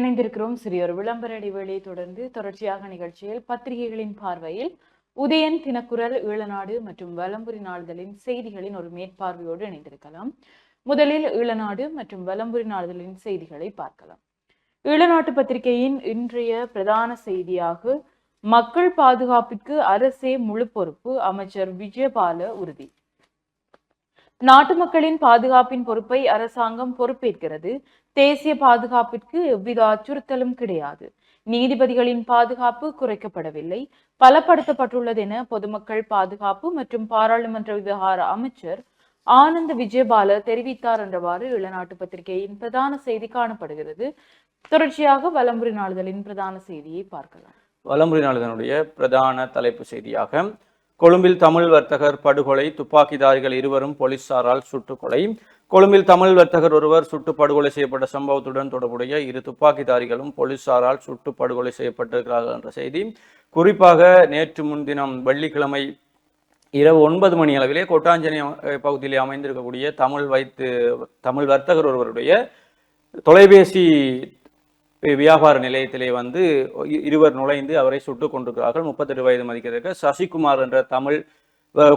இணைந்திருக்கிறோம் சிறியொரு விளம்பர இடைவேளையை தொடர்ச்சியாக நிகழ்ச்சியில் பத்திரிகைகளின் பார்வையில் உதயன், தினக்குரல், ஈழநாடு மற்றும் வலம்புரி நாளிதழின் செய்திகளின் ஒரு மேற்பார்வையோடு இணைந்திருக்கலாம். முதலில் ஈழநாடு மற்றும் வலம்புரி நாளிதழின் செய்திகளை பார்க்கலாம். ஈழநாட்டு பத்திரிகையின் இன்றைய பிரதான செய்தியாக மக்கள் பாதுகாப்பிற்கு அரசே முழு பொறுப்பு, அமைச்சர் விஜயபால உறுதி. நாட்டு மக்களின் பாதுகாப்பின் பொறுப்பை அரசாங்கம் பொறுப்பேற்கிறது. தேசிய பாதுகாப்பிற்கு எவ்வித அச்சுறுத்தலும் கிடையாது. நீதிபதிகளின் பாதுகாப்பு குறைக்கப்படவில்லை, பலப்படுத்தப்பட்டுள்ளது என பொதுமக்கள் பாதுகாப்பு மற்றும் பாராளுமன்ற விவகார அமைச்சர் ஆனந்த விஜயபால தெரிவித்தார் என்றவாறு ஈழநாட்டு பத்திரிகையின் பிரதான செய்தி காணப்படுகிறது. தொடர்ச்சியாக வலம்புரி நாளிதழின் பிரதான செய்தியை பார்க்கலாம். வலம்புரி நாளிதழுடைய பிரதான தலைப்பு செய்தியாக கொழும்பில் தமிழ் வர்த்தகர் படுகொலை, துப்பாக்கிதாரிகள் இருவரும் போலீசாரால் சுட்டுக்கொலை. கொழும்பில் தமிழ் வர்த்தகர் ஒருவர் சுட்டு படுகொலை செய்யப்பட்ட சம்பவத்துடன் தொடர்புடைய இரு துப்பாக்கிதாரிகளும் போலீசாரால் சுட்டு படுகொலை செய்யப்பட்டிருக்கிறார்கள் என்ற செய்தி. குறிப்பாக நேற்று முன்தினம் வெள்ளிக்கிழமை இரவு 9 மணி அளவிலே கொட்டாஞ்சேனை பகுதியிலே அமைந்திருக்கக்கூடிய தமிழ் வர்த்தகர் ஒருவருடைய தொலைபேசி வியாபார நிலையத்திலே இருவர் நுழைந்து அவரை சுட்டுக் கொண்டிருக்கிறார்கள். 38 வயது மதிக்கத்தக்க சசிகுமார் என்ற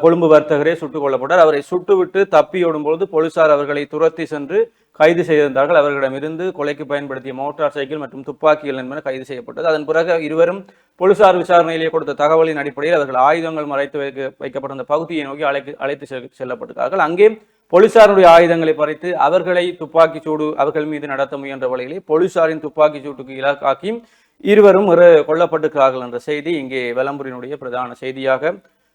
கொழும்பு வர்த்தகரே சுட்டுக் கொல்லப்பட்டார். அவரை சுட்டுவிட்டு தப்பியோடும் பொழுது போலீசார் அவர்களை துரத்தி சென்று கைது செய்திருந்தார்கள். அவர்களிடமிருந்து கொலைக்கு பயன்படுத்திய மோட்டார் சைக்கிள் மற்றும் துப்பாக்கிகள் என்பன கைது செய்யப்பட்டது. அதன் பிறகு இருவரும் போலீசார் விசாரணையிலே கொடுத்த தகவலின் அடிப்படையில் அவர்கள் ஆயுதங்கள் மறைத்து வைக்கப்பட்ட அந்த பகுதியை நோக்கி அழைத்து செல்லப்பட்டிருக்கிறார்கள். அங்கே போலீசாருடைய ஆயுதங்களை பறித்து அவர்களை துப்பாக்கி சூடு அவர்கள் மீது நடத்த முயன்ற வழியிலே போலீசாரின் துப்பாக்கி சூட்டுக்கு இலக்காக்கி இருவரும் கொல்லப்பட்டிருக்கிறார்கள் என்ற செய்தி இங்கே வலம்புரியினுடைய பிரதான செய்தியாக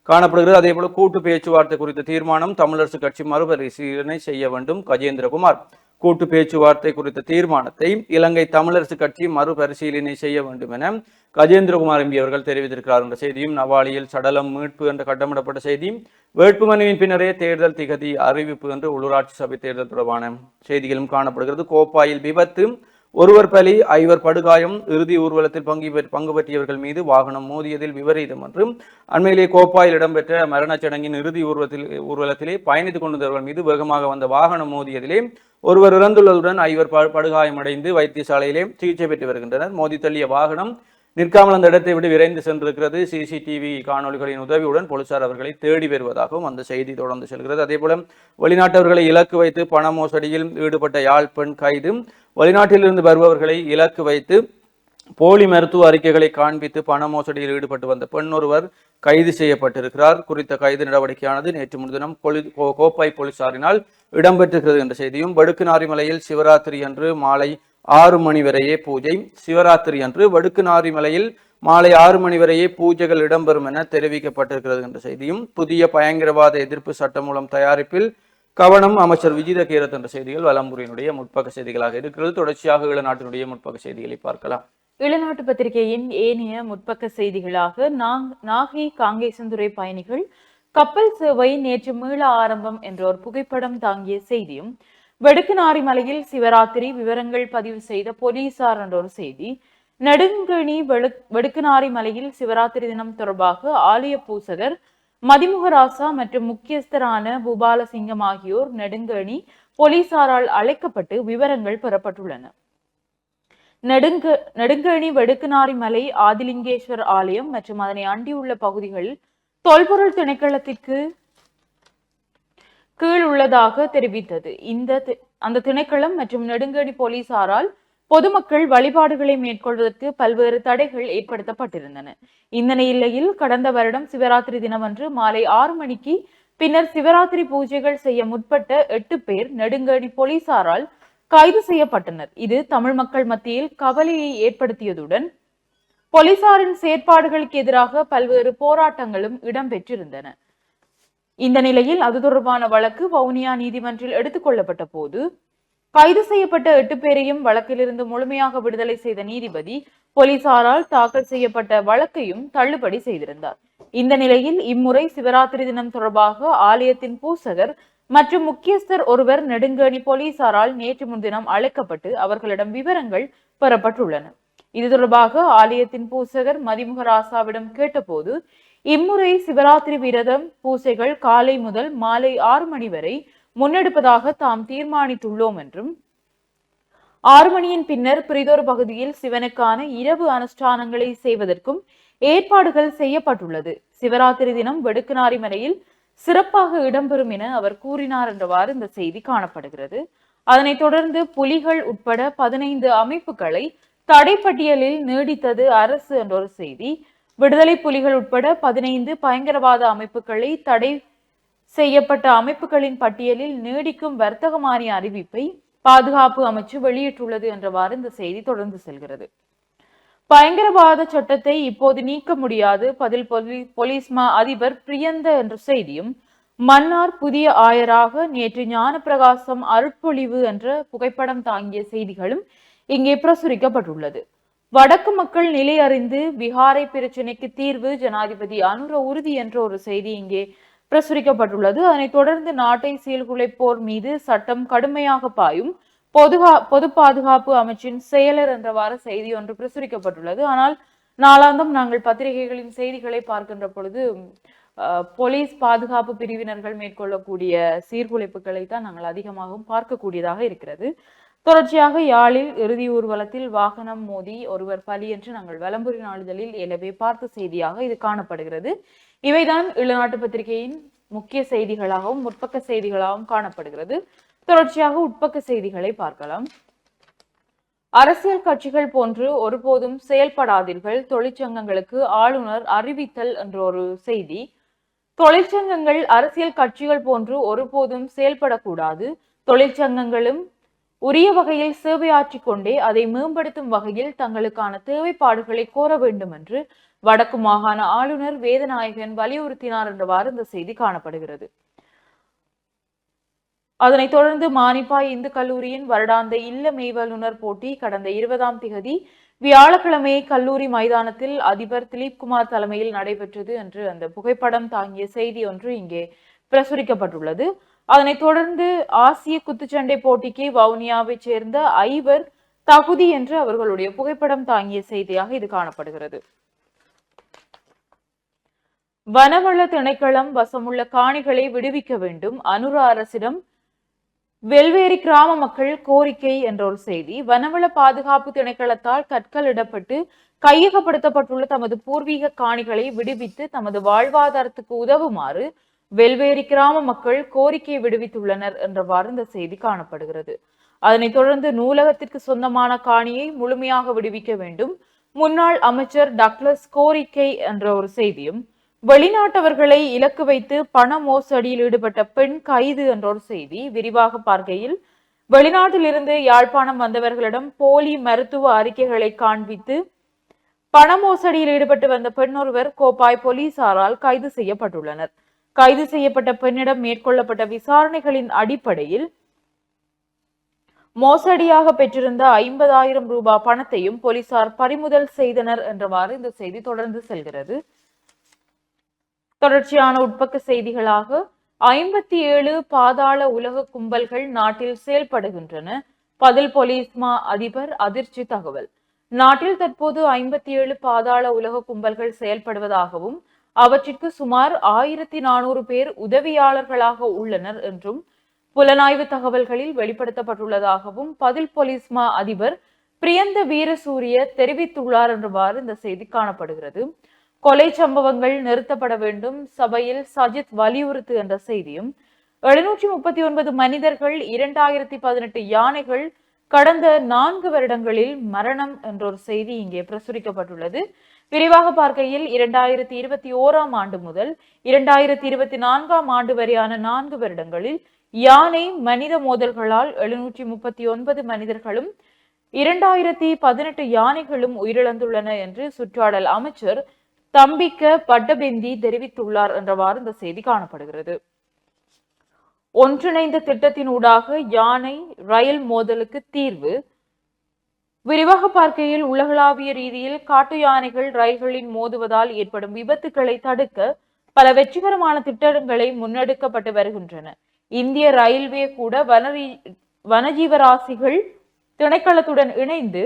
காணப்படுகிறது. அதே போல கூட்டு பேச்சுவார்த்தை குறித்த தீர்மானம் தமிழரசு கட்சி மறுபரிசீலனை செய்ய வேண்டும். கஜேந்திரகுமார் கூட்டு பேச்சுவார்த்தை குறித்த தீர்மானத்தை இலங்கை தமிழரசு கட்சி மறுபரிசீலனை செய்ய வேண்டும் என கஜேந்திரகுமார் எம்பி அவர்கள் தெரிவித்திருக்கிறார் என்ற செய்தியும், நவாலியில் சடலம் மீட்பு என்று கட்டமிடப்பட்ட செய்தியும், வேட்புமனுவின் பின்னரே தேர்தல் திகதி அறிவிப்பு என்று உள்ளூராட்சி சபை தேர்தல் தொடர்பான செய்திகளும் காணப்படுகிறது. கோப்பாயில் விபத்து, ஒருவர் பலி, 5 படுகாயம், இறுதி ஊர்வலத்தில் பங்கு பற்றியவர்கள் மீது வாகனம் மோதியதில் விபரீதம் என்றும், அண்மையிலே கோப்பாயில் இடம்பெற்ற மரணச் சடங்கின் இறுதி ஊர்வலத்திலே பயணித்துக் கொண்டிருந்தவர்கள் மீது வேகமாக வந்த வாகனம் மோதியதிலே ஒருவர் இறந்துள்ளதுடன் 5 படுகாயமடைந்து வைத்தியசாலையிலே சிகிச்சை பெற்று வருகின்றனர். மோதி தள்ளிய வாகனம் நிற்காமல் அந்த இடத்தை விட்டு விரைந்து சென்றிருக்கிறது. சிசிடிவி காணொலிகளின் உதவியுடன் போலீசார் அவர்களை தேடி வருவதாகவும் அந்த செய்தி தொடர்ந்து செல்கிறது. அதே போல வெளிநாட்டவர்களை இலக்கு வைத்து பண மோசடியில் ஈடுபட்ட யாழ் பெண் கைது. வெளிநாட்டிலிருந்து வருபவர்களை இலக்கு வைத்து போலி மருத்துவ அறிக்கைகளை காண்பித்து பண மோசடியில் ஈடுபட்டு வந்த பெண் ஒருவர் கைது செய்யப்பட்டிருக்கிறார். குறித்த கைது நடவடிக்கையானது நேற்று முன்தினம் கோப்பை போலீசாரினால் இடம்பெற்றிருக்கிறது என்ற செய்தியும், வடுக்குநாரிமலையில் சிவராத்திரி அன்று மாலை 6 மணி வரையே பூஜை. சிவராத்திரி அன்று வடுக்குநாரிமலையில் மாலை 6 மணி வரையே பூஜைகள் இடம்பெறும் என தெரிவிக்கப்பட்டிருக்கிறது என்ற செய்தியும், புதிய பயங்கரவாத எதிர்ப்பு சட்டமூலம் தயாரிப்பில் கவனம், அமைச்சர் விஜித கேரத் என்ற செய்திகள் வலம்புரியினுடைய முற்பக்க செய்திகளாக இருக்கிறது. தொடர்ச்சியாக ஈழநாட்டினுடைய முற்பக்க செய்திகளை பார்க்கலாம். ஈழநாட்டு பத்திரிகையின் ஏனைய முற்பக்க செய்திகளாக நாகை காங்கேசன்துறை பயணிகள் கப்பல் சேவை நேற்று மீள ஆரம்பம் என்ற ஒரு புகைப்படம் தாங்கிய செய்தியும், வெடுக்குநாரிமலையில் சிவராத்திரி விவரங்கள் பதிவு செய்த போலீசார் என்ற ஒரு செய்தி, நெடுங்கணி வெடுக்குநாரிமலையில் சிவராத்திரி தினம் தொடர்பாக ஆலய பூசகர் மதிமுகராசா மற்றும் முக்கியஸ்தரான பூபாலசிங்கம் ஆகியோர் நெடுங்கணி போலீசாரால் அழைக்கப்பட்டு விவரங்கள் பெறப்பட்டுள்ளன. நெடுங்கணி வெடுக்குநாரிமலை ஆதிலிங்கேஸ்வர் ஆலயம் மற்றும் அதனை அண்டியுள்ள பகுதிகள் தொல்பொருள் திணைக்களத்திற்கு கீழ் உள்ளதாக தெரிவித்தது. அந்த திணைக்களம் மற்றும் நெடுங்கணி போலீசாரால் பொதுமக்கள் வழிபாடுகளை மேற்கொள்வதற்கு பல்வேறு தடைகள் ஏற்படுத்தப்பட்டிருந்தன. இந்த நிலையில் கடந்த வருடம் சிவராத்திரி தினமன்று மாலை 6 மணிக்கு பின்னர் சிவராத்திரி பூஜைகள் செய்ய முற்பட்ட 8 பேர் நெடுங்கணி போலீசாரால் கைது செய்யப்பட்டனர். இது தமிழ் மக்கள் மத்தியில் கவலையை ஏற்படுத்தியதுடன் போலீசாரின் செயற்பாடுகளுக்கு எதிராக பல்வேறு போராட்டங்களும் இடம்பெற்றிருந்தன. இந்த நிலையில் அது தொடர்பான வழக்கு வவுனியா நீதிமன்றில் எடுத்துக் கொள்ளப்பட்ட போது கைது செய்யப்பட்ட 8 பேரையும் வழக்கிலிருந்து முழுமையாக விடுதலை செய்த நீதிபதி போலீசாரால் தாக்கல் செய்யப்பட்ட வழக்கையும் தள்ளுபடி செய்திருந்தார். இந்த நிலையில் இம்முறை சிவராத்திரி தினம் தொடர்பாக ஆலயத்தின் பூசகர் மற்றும் முக்கியஸ்தர் ஒருவர் நெடுங்கணி போலீசாரால் நேற்று முன்தினம் அழைக்கப்பட்டு அவர்களிடம் விவரங்கள் பெறப்பட்டுள்ளன. இது தொடர்பாக ஆலயத்தின் பூசகர் மதிமுகராசாவிடம் கேட்டபோது, இம்முறை சிவராத்திரி விரதம் பூசைகள் காலை முதல் மாலை 6 மணி வரை முன்னெடுப்பதாக தாம் தீர்மானித்துள்ளோம் என்றும், 6 மணியின் பின்னர் பிரிதொரு பகுதியில் சிவனுக்கான இரவு அனுஷ்டானங்களை செய்வதற்கும் ஏற்பாடுகள் செய்யப்பட்டுள்ளது. சிவராத்திரி தினம் வெடுக்குநாரி மலையில் சிறப்பாக இடம்பெறும் என அவர் கூறினார் என்றவாறு இந்த செய்தி காணப்படுகிறது. அதனைத் தொடர்ந்து புலிகள் உட்பட 15 அமைப்புகளை தடைப்பட்டியலில் நீடித்தது அரசு என்ற ஒரு செய்தி. விடுதலை புலிகள் உட்பட 15 பயங்கரவாத அமைப்புகளை தடை செய்யப்பட்ட அமைப்புகளின் பட்டியலில் நீடிக்கும் வர்த்தகமானி அறிவிப்பை பாதுகாப்பு அமைச்சு வெளியிட்டுள்ளது என்றவாறு இந்த செய்தி தொடர்ந்து செல்கிறது. பயங்கரவாத சட்டத்தை இப்போது நீக்க முடியாது, பதில் போலீஸ் மா அதிபர் பிரியந்த என்ற செய்தியும், மன்னார் புதிய ஆயராக நேற்று ஞானப்பிரகாசம் அருட்பொழிவு என்ற புகைப்படம் தாங்கிய செய்திகளும் இங்கே பிரசுரிக்கப்பட்டுள்ளது. வடக்கு மக்கள் நிலை அறிந்து விகாரை பிரச்சினைக்கு தீர்வு, ஜனாதிபதி அனுர உறுதி என்ற ஒரு செய்தி இங்கே பிரசுரிக்கப்பட்டுள்ளது. அதனைத் தொடர்ந்து நாட்டை சீர்குலைப்போர் மீது சட்டம் கடுமையாக பாயும், பொது பாதுகாப்பு அமைச்சின் செயலர் என்றவாறு செய்தி ஒன்று பிரசுரிக்கப்பட்டுள்ளது. ஆனால் நாளாந்தம் நாங்கள் பத்திரிகைகளின் செய்திகளை பார்க்கின்ற பொழுது போலீஸ் பாதுகாப்பு பிரிவினர்கள் மேற்கொள்ளக்கூடிய சீர்குலைப்புகளை தான் நாங்கள் அதிகமாகவும் பார்க்கக்கூடியதாக இருக்கிறது. தொடர்ச்சியாக யாழில் இறுதி ஊர்வலத்தில் வாகனம் மோதி ஒருவர் பலி என்று நாங்கள் வலம்புரி நாளிதழில் எனவே பார்த்த செய்தியாக இது காணப்படுகிறது. இவைதான் இளநாட்டு பத்திரிகையின் முக்கிய செய்திகளாகவும் முற்பக்க செய்திகளாகவும் காணப்படுகிறது. தொடர்ச்சியாக உட்பக்க செய்திகளை பார்க்கலாம். அரசியல் கட்சிகள் போன்று ஒருபோதும் செயல்படாதீர்கள், தொழிற்சங்கங்களுக்கு ஆளுநர் அறிவித்தல் என்ற ஒரு செய்தி. தொழிற்சங்கங்கள் அரசியல் கட்சிகள் போன்று ஒருபோதும் செயல்படக்கூடாது, தொழிற்சங்கங்களும் உரிய வகையில் சேவையாற்றிக் கொண்டே அதை மேம்படுத்தும் வகையில் தங்களுக்கான தேவைப்பாடுகளை கோர வேண்டும் என்று வடக்கு மாகாண ஆளுநர் வேதநாயகன் வலியுறுத்தினார் என்றவாறு இந்த செய்தி காணப்படுகிறது. அதனைத் தொடர்ந்து மானிப்பாய் இந்து கல்லூரியின் வருடாந்த இல்ல மெய்வல்லுநர் போட்டி கடந்த 20ஆம் திகதி வியாழக்கிழமை கல்லூரி மைதானத்தில் அதிபர் திலீப்குமார் தலைமையில் நடைபெற்றது என்று அந்த புகைப்படம் தாங்கிய செய்தி ஒன்று இங்கே பிரசுரிக்கப்பட்டுள்ளது. அதனைத் தொடர்ந்து ஆசிய குத்துச்சண்டை போட்டிக்கு வவுனியாவை சேர்ந்த 5 தகுதி என்று அவர்களுடைய புகைப்படம் தாங்கிய செய்தியாக இது காணப்படுகிறது. வனவள திணைக்களம் வசமுள்ள காணிகளை விடுவிக்க வேண்டும், அனுர அரசிடம் வெல்வேரி கிராம மக்கள் கோரிக்கை என்ற ஒரு செய்தி. வனவள பாதுகாப்பு திணைக்களத்தால் கற்களிடப்பட்டு கையகப்படுத்தப்பட்டுள்ள தமது பூர்வீக காணிகளை விடுவித்து தமது வாழ்வாதாரத்துக்கு உதவுமாறு வெல்வேரி கிராம மக்கள் கோரிக்கை விடுவித்துள்ளனர் என்றவாறு இந்த செய்தி காணப்படுகிறது. அதனைத் தொடர்ந்து நூலகத்திற்கு சொந்தமான காணியை முழுமையாக விடுவிக்க வேண்டும், முன்னாள் அமைச்சர் டக்ளஸ் கோரிக்கை என்ற ஒரு செய்தியும், வெளிநாட்டவர்களை இலக்கு வைத்து பண மோசடியில் ஈடுபட்ட பெண் கைது என்ற ஒரு செய்தி. விரிவாக பார்க்கையில் வெளிநாட்டிலிருந்து யாழ்ப்பாணம் வந்தவர்களிடம் போலி மருத்துவ அறிக்கைகளை காண்பித்து பண மோசடியில் ஈடுபட்டு வந்த பெண் ஒருவர் கோப்பாய் போலீசாரால் கைது செய்யப்பட்டுள்ளனர். கைது செய்யப்பட்ட பெண்ணிடம் மேற்கொள்ளப்பட்ட விசாரணைகளின் அடிப்படையில் மோசடியாக பெற்றிருந்த 50,000 ரூபாய் பணத்தையும் போலீசார் பறிமுதல் செய்தனர் என்றவாறு இந்த செய்தி தொடர்ந்து செல்கிறது. தொடர்ச்சியான உட்பக்க செய்திகளாக 57 பாதாள உலக கும்பல்கள் நாட்டில் செயல்படுகின்றன, பதில் போலீஸ் மா அதிபர் அதிர்ச்சி தகவல். நாட்டில் தற்போது 57 பாதாள உலக கும்பல்கள் செயல்படுவதாகவும் அவற்றிற்கு சுமார் 1400 பேர் உதவியாளர்களாக உள்ளனர் என்றும் புலனாய்வு தகவல்களில் வெளிப்படுத்தப்பட்டுள்ளதாகவும் பதில் போலீஸ் மா அதிபர் பிரியந்த வீரசூரிய தெரிவித்துள்ளார் என்றவாறு இந்த செய்தி காணப்படுகிறது. கொலை சம்பவங்கள் நிறுத்தப்பட வேண்டும், சபையில் சஜித் வலியுறுத்து என்ற செய்தியும், 739 மனிதர்கள், 2018 யானைகள் கடந்த 4 வருடங்களில் மரணம் என்ற ஒரு செய்தி இங்கே பிரசுரிக்கப்பட்டுள்ளது. விரிவாக பார்க்கையில் 2021ஆம் ஆண்டு முதல் 2024ஆம் ஆண்டு வரையான 4 வருடங்களில் யானை மனித மோதல்களால் 739 மனிதர்களும் 2018 யானைகளும் உயிரிழந்துள்ளன என்று சுற்றாடல் அமைச்சர் தம்பிக்க பட்டபெந்தி தெரிவித்துள்ளார் என்றவாறு இந்த செய்தி காணப்படுகிறது. ஒன்றிணைந்த திட்டத்தினூடாக யானை ரயில் மோதலுக்கு தீர்வு. விரிவாக பார்க்கையில் உலகளாவிய ரீதியில் காட்டு யானைகள் ரயில்களின் மோதுவதால் ஏற்படும் விபத்துக்களை தடுக்க பல வெற்றிகரமான திட்டங்களை முன்னெடுக்கப்பட்டு வருகின்றன. இந்திய ரயில்வே கூட வனஜீவராசிகள் திணைக்களத்துடன் இணைந்து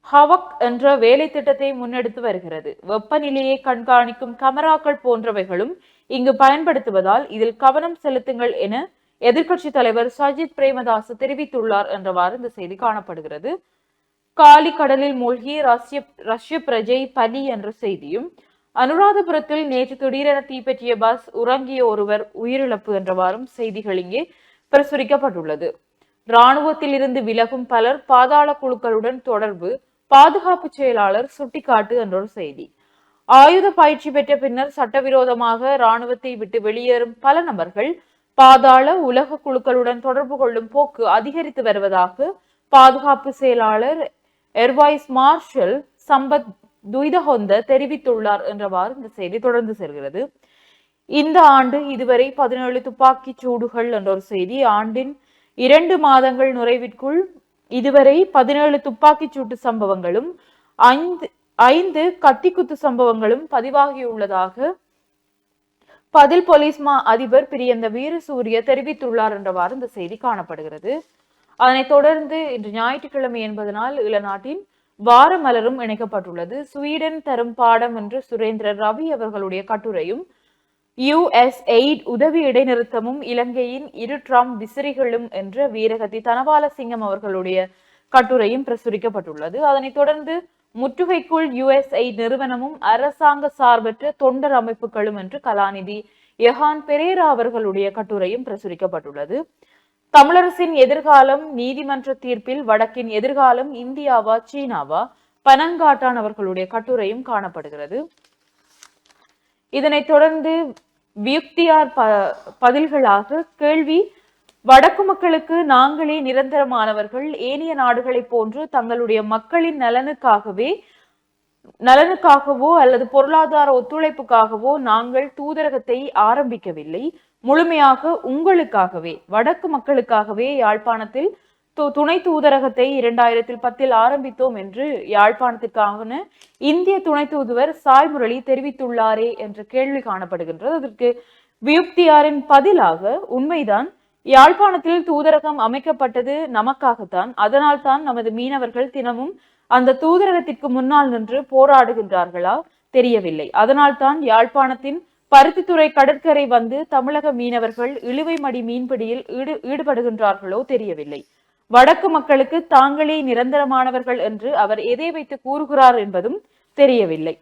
ஹவக் என்ற வேலை திட்டத்தை முன்னெடுத்து வருகிறது. வெப்பநிலையை கண்காணிக்கும் கமராக்கள் போன்றவைகளும் இங்கு பயன்படுத்துவதால் இதில் கவனம் செலுத்துங்கள் என எதிர்க்கட்சி தலைவர் சஜித் பிரேமதாச தெரிவித்துள்ளார் என்றவாறு இந்த செய்தி காணப்படுகிறது. காலி கடலில் மூழ்கி ரஷ்ய பிரஜை பலி என்ற செய்தியும், அனுராதபுரத்தில் நேற்று திடீரென தீப்பற்றிய பஸ், உறங்கிய ஒருவர் உயிரிழப்பு என்றவாறும் செய்திகள் இங்கே பிரசுரிக்கப்பட்டுள்ளது. இராணுவத்தில் இருந்து விலகும் பலர் பாதாள குழுக்களுடன் தொடர்பு, பாதுகாப்பு செயலாளர் சுட்டிக்காட்டு என்றொரு செய்தி. ஆயுத பயிற்சி பெற்ற பின்னர் சட்டவிரோதமாக இராணுவத்தை விட்டு வெளியேறும் பல நபர்கள் பாதாள உலக குழுக்களுடன் தொடர்பு கொள்ளும் போக்கு அதிகரித்து வருவதாக பாதுகாப்பு செயலாளர் எர்வாய்ஸ் மார்ஷல் சம்பத் துய்தஹொந்த தெரிவித்துள்ளார் என்றவாறு இந்த செய்தி தொடர்ந்து செல்கிறது. இந்த ஆண்டு இதுவரை 17 துப்பாக்கிச் சூடுகள் என்ற ஒரு செய்தி. ஆண்டின் 2 மாதங்கள் நிறைவிற்குள் இதுவரை 17 துப்பாக்கிச் சூட்டு சம்பவங்களும் 5 கத்திக்குத்து சம்பவங்களும் பதிவாகியுள்ளதாக பதில் போலீஸ் மா அதிபர் பிரியந்த வீரசூரிய தெரிவித்துள்ளார் என்றவாறு இந்த செய்தி காணப்படுகிறது. அதனைத் தொடர்ந்து இன்று ஞாயிற்றுக்கிழமை என்பதனால் இளநாட்டின் வார மலரும் இணைக்கப்பட்டுள்ளது. ஸ்வீடன் தரும் பாடம் என்று சுரேந்திர ரவி அவர்களுடைய கட்டுரையும், USAID உதவி இடைநிறுத்தமும் இலங்கையின் 2 ட்ரம்ப் விசிறிகளும் என்ற வீரகத்தி தனபாலசிங்கம் அவர்களுடைய கட்டுரையும் பிரசுரிக்கப்பட்டுள்ளது. அதனைத் தொடர்ந்து முற்றுகைக்குள் USAID நிறுவனமும் அரசாங்க சார்பற்ற தொண்டர் அமைப்புகளும் என்று கலாநிதி யஹான் பெரேரா அவர்களுடைய கட்டுரையும் பிரசுரிக்கப்பட்டுள்ளது. தமிழரசின் எதிர்காலம், நீதிமன்ற தீர்ப்பில் வடக்கின் எதிர்காலம், இந்தியாவா சீனாவா, பனங்காட்டான் அவர்களுடைய கட்டுரையும் காணப்படுகிறது. இதனைத் தொடர்ந்து வியுக்தியார் பதில்களாக கேள்வி, வடக்கு மக்களுக்கு நாங்களே நிரந்தரமானவர்கள், ஏனைய நாடுகளைப் போன்று தங்களுடைய மக்களின் நலனுக்காகவோ அல்லது பொருளாதார ஒத்துழைப்புக்காகவோ நாங்கள் தூதரகத்தை ஆரம்பிக்கவில்லை. முழுமையாக உங்களுக்காகவே, வடக்கு மக்களுக்காகவே யாழ்ப்பாணத்தில் துணை தூதரகத்தை 2010 ஆரம்பித்தோம் என்று யாழ்ப்பாணத்திற்கான இந்திய துணை தூதுவர் சாய் முரளி தெரிவித்துள்ளாரே என்ற கேள்வி காணப்படுகின்றது. அதற்கு வியுக்தியாரின் பதிலாக, உண்மைதான், யாழ்ப்பாணத்தில் தூதரகம் அமைக்கப்பட்டது நமக்காகத்தான். அதனால் தான் நமது மீனவர்கள் தினமும் அந்த தூதரகத்திற்கு முன்னால் நின்று போராடுகின்றார்களா தெரியவில்லை. அதனால் தான் யாழ்ப்பாணத்தின் பருத்தித்துறை கடற்கரை வந்து தமிழக மீனவர்கள் இழுவை மடி மீன்பிடியில் ஈடுபடுகின்றார்களோ தெரியவில்லை. வடக்கு மக்களுக்கு தாங்களே நிரந்தரமானவர்கள் என்று அவர் எதை வைத்து கூறுகிறார் என்பதும் தெரியவில்லை.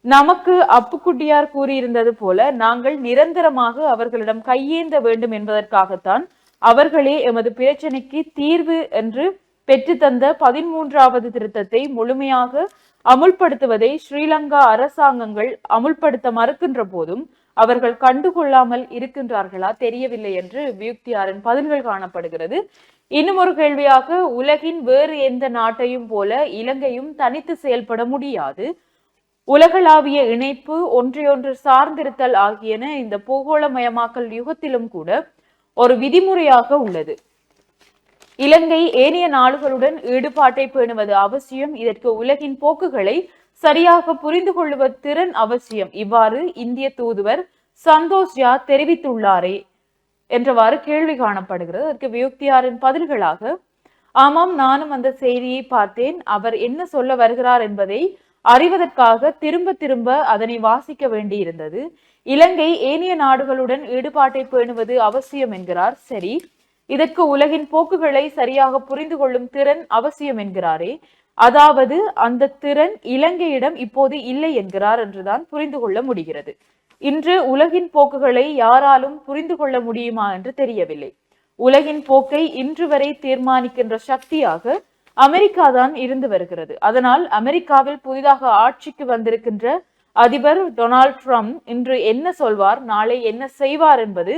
நமக்கு அப்புக்குட்டியார் கூறியிருந்தது போல நாங்கள் நிரந்தரமாக அவர்களிடம் கையேந்த வேண்டும் என்பதற்காகத்தான் அவர்களே எமது பிரச்சனைக்கு தீர்வு என்று பெற்றுத்தந்த 13வது திருத்தத்தை முழுமையாக அமுல்படுத்துவதை ஸ்ரீலங்கா அரசாங்கங்கள் அமுல்படுத்த மறுக்கின்ற போதும் அவர்கள் கண்டுகொள்ளாமல் இருக்கின்றார்களா தெரியவில்லை என்று வியுக்தியாரின் பதில்கள் காணப்படுகிறது. இன்னும் ஒரு கேள்வியாக, உலகின் வேறு எந்த நாட்டையும் போல இலங்கையும் தனித்து செயல்பட முடியாது. உலகளாவிய இணைப்பு, ஒன்றையொன்று சார்ந்திருத்தல் ஆகியன இந்த பூகோளமயமாக்கல் யுகத்திலும் கூட ஒரு விதிமுறையாக உள்ளது. இலங்கை ஏனைய நாடுகளுடன் ஈடுபாட்டை பேணுவது அவசியம். இதற்கு உலகின் போக்குகளை சரியாக புரிந்து கொள்ளுவது திறன் அவசியம். இவ்வாறு இந்திய தூதுவர் சந்தோஷ் ஜா தெரிவித்துள்ளாரே என்றவாறு கேள்வி காணப்படுகிறது. அதற்கு வியுக்தியாரின் பதில்களாக, ஆமாம், நானும் அந்த செய்தியை பார்த்தேன். அவர் என்ன சொல்ல வருகிறார் என்பதை அறிவதற்காக திரும்ப திரும்ப அதனை வாசிக்க வேண்டியிருந்தது. இலங்கை ஏனைய நாடுகளுடன் ஈடுபாட்டை பேணுவது அவசியம் என்கிறார். சரி, இதற்கு உலகின் போக்குகளை சரியாக புரிந்து கொள்ளும் திறன் அவசியம் என்கிறாரே, அதாவது அந்த திறன் இலங்கையிடம் இப்போது இல்லை என்கிறார் என்றுதான் புரிந்து கொள்ள முடிகிறது. இன்று உலகின் போக்குகளை யாராலும் புரிந்து கொள்ள முடியுமா என்று தெரியவில்லை. உலகின் போக்கை இன்று வரை தீர்மானிக்கின்ற சக்தியாக அமெரிக்கா தான் இருந்து வருகிறது. அதனால் அமெரிக்காவில் புதிதாக ஆட்சிக்கு வந்திருக்கின்ற அதிபர் டொனால்ட் ட்ரம்ப் இன்று என்ன சொல்வார், நாளை என்ன செய்வார் என்பது